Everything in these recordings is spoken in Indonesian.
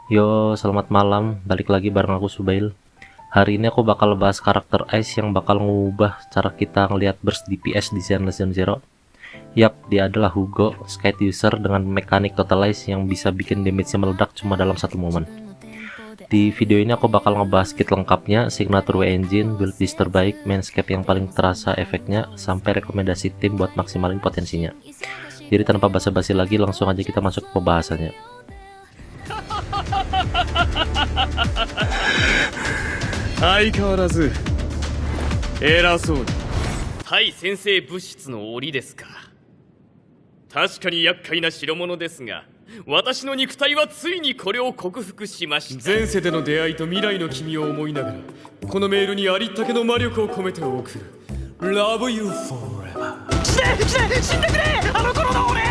Yo, selamat malam. Balik lagi bareng aku Subail. Hari ini aku bakal bahas karakter Ice yang bakal ngubah cara kita ngelihat burst DPS di Zenless Zone Zero. Yap, dia adalah Hugo, skate user dengan mekanik Totalize yang bisa bikin damage-nya meledak cuma dalam satu momen. Di video ini aku bakal ngebahas kit lengkapnya, signature engine, build list terbaik, manscape yang paling terasa efeknya, sampai rekomendasi tim buat maksimalin potensinya. Jadi tanpa basa-basi lagi, langsung aja kita masuk ke pembahasannya. 相変わらず偉そうに。対先生物質の檻ですか。確かに厄介な代物ですが、私の肉体はついにこれを克服しました。前世での出会いと未来の君を思いながら、このメールにありったけの魔力を込めて送る。Love you forever。死んでくれ、あの頃の俺。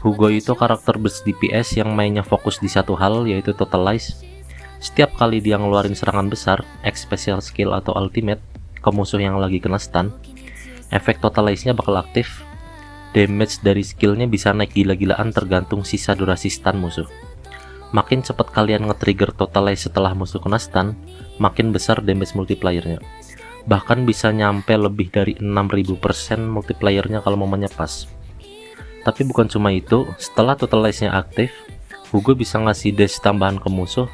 Hugo itu karakter burst DPS yang mainnya fokus di satu hal, yaitu Totalize. Setiap kali dia ngeluarin serangan besar, special skill atau ultimate ke musuh yang lagi kena stun, efek Totalize-nya bakal aktif. Damage dari skillnya bisa naik gila-gilaan tergantung sisa durasi stun musuh. Makin cepat kalian nge-trigger Totalize setelah musuh kena stun, makin besar damage multiplier-nya. Bahkan bisa nyampe lebih dari 6000% multiplier-nya kalau momennya pas. Tapi bukan cuma itu, setelah Totalize-nya aktif, Hugo bisa ngasih dash tambahan ke musuh,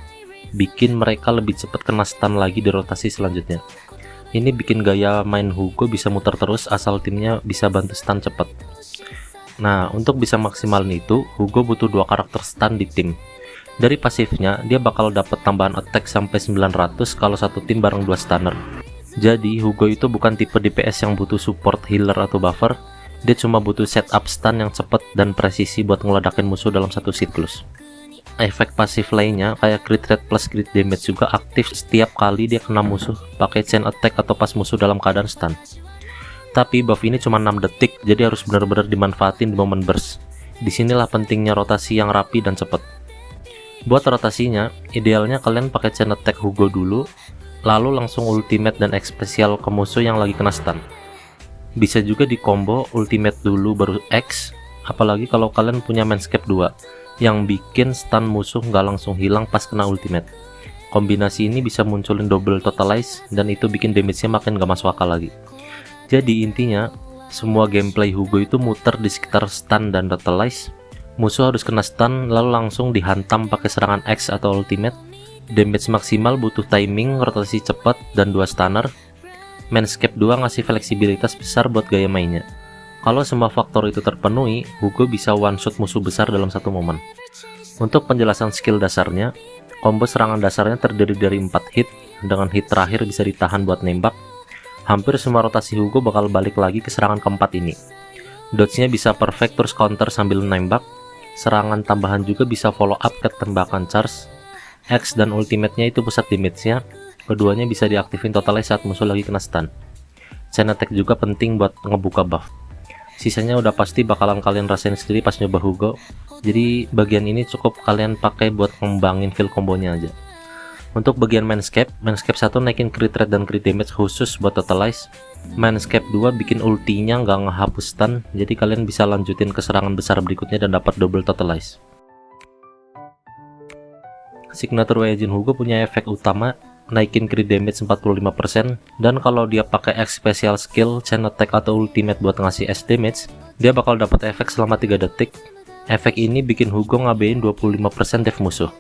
bikin mereka lebih cepat kena stun lagi di rotasi selanjutnya. Ini bikin gaya main Hugo bisa muter terus asal timnya bisa bantu stun cepat. Nah, untuk bisa maksimalin itu, Hugo butuh dua karakter stun di tim. Dari pasifnya, dia bakal dapat tambahan attack sampai 900 kalau satu tim bareng dua stunner. Jadi, Hugo itu bukan tipe DPS yang butuh support healer atau buffer. Dia cuma butuh setup stun yang cepat dan presisi buat ngeledakin musuh dalam satu siklus. Efek pasif lainnya kayak crit rate plus crit damage juga aktif setiap kali dia kena musuh pakai chain attack atau pas musuh dalam keadaan stun. Tapi buff ini cuma 6 detik, jadi harus benar-benar dimanfaatin di momen burst. Disinilah pentingnya rotasi yang rapi dan cepat. Buat rotasinya, idealnya kalian pakai chain attack Hugo dulu, lalu langsung ultimate dan X spesial ke musuh yang lagi kena stun. Bisa juga di combo ultimate dulu baru X, apalagi kalau kalian punya manscape 2 yang bikin stun musuh nggak langsung hilang pas kena ultimate. Kombinasi ini bisa munculin double Totalize dan itu bikin damage-nya makin gak masuk akal lagi. Jadi intinya, semua gameplay Hugo itu muter di sekitar stun dan Totalize. Musuh harus kena stun lalu langsung dihantam pakai serangan X atau ultimate. Damage maksimal butuh timing, rotasi cepat, dan 2 stunner. Manscape 2 ngasih fleksibilitas besar buat gaya mainnya. Kalau semua faktor itu terpenuhi, Hugo bisa one shot musuh besar dalam satu momen. Untuk penjelasan skill dasarnya, combo serangan dasarnya terdiri dari 4 hit, dengan hit terakhir bisa ditahan buat nembak. Hampir semua rotasi Hugo bakal balik lagi ke serangan keempat ini. Dodge-nya bisa perfect terus counter sambil nembak. Serangan tambahan juga bisa follow up ke tembakan charge. X dan ultimate-nya itu pusat damage-nya. Keduanya bisa diaktifin Totalize saat musuh lagi kena stun. Chain attack juga penting buat ngebuka buff. Sisanya udah pasti bakalan kalian rasain sendiri pas nyoba Hugo. Jadi bagian ini cukup kalian pakai buat ngembangin feel kombonya aja. Untuk bagian manscape 1 naikin crit rate dan crit damage khusus buat Totalize. Manscape 2 bikin ultinya nggak ngehapus stun, jadi kalian bisa lanjutin ke serangan besar berikutnya dan dapat double Totalize. Signature engine Hugo punya efek utama naikin crit damage 45%, dan kalau dia pakai X special skill, chain attack atau ultimate buat ngasih S damage, dia bakal dapat efek selama 3 detik. Efek ini bikin Hugo ngabein 25% dev musuh.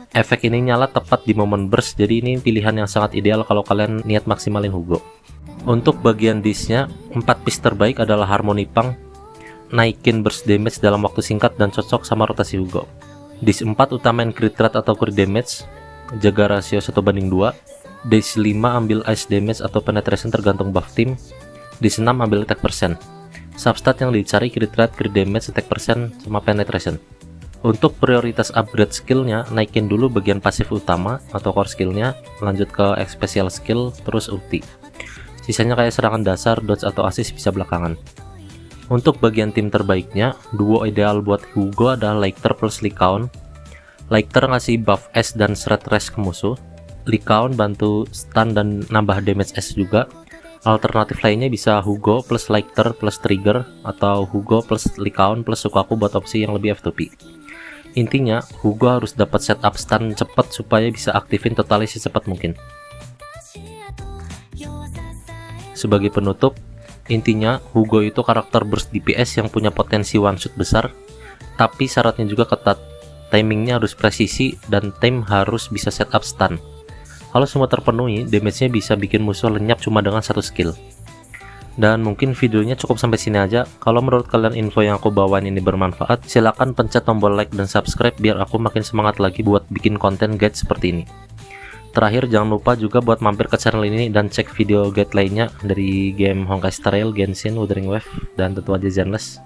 Efek ini nyala tepat di momen burst, jadi ini pilihan yang sangat ideal kalau kalian niat maksimalin Hugo. Untuk bagian dish-nya, 4 piece terbaik adalah Harmony Punk, naikin burst damage dalam waktu singkat dan cocok sama rotasi Hugo. Dish 4 utamain crit rate atau crit damage, jaga rasio 1:2. Dish 5 ambil ice damage atau penetration tergantung buff tim. Dish 6 ambil attack persen. Substat yang dicari crit rate, crit damage, attack persen, sama penetration. Untuk prioritas upgrade skillnya, naikin dulu bagian pasif utama atau core skillnya, lanjut ke X special skill, terus ulti. Sisanya kayak serangan dasar, dodge atau assist bisa belakangan. Untuk bagian tim terbaiknya, duo ideal buat Hugo adalah Lictor plus Lycaon. Lictor ngasih buff S dan shred rest ke musuh. Lycaon bantu stun dan nambah damage S juga. Alternatif lainnya bisa Hugo plus Lictor plus Trigger, atau Hugo plus Lycaon plus Sukaku buat opsi yang lebih F2P. Intinya, Hugo harus dapat setup stun cepat supaya bisa aktifin Totalize secepat mungkin. Sebagai penutup, intinya Hugo itu karakter burst DPS yang punya potensi one shot besar, tapi syaratnya juga ketat. Timingnya harus presisi dan tim harus bisa setup stun. Kalau semua terpenuhi, damage-nya bisa bikin musuh lenyap cuma dengan satu skill. Dan mungkin videonya cukup sampai sini aja. Kalau menurut kalian info yang aku bawain ini bermanfaat, silahkan pencet tombol like dan subscribe biar aku makin semangat lagi buat bikin konten guide seperti ini. Terakhir, jangan lupa juga buat mampir ke channel ini dan cek video guide lainnya dari game Honkai Star Rail, Genshin, Wuthering Waves, dan tentu aja Zenless.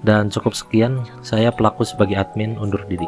Dan cukup sekian, saya pelaku sebagai admin undur diri.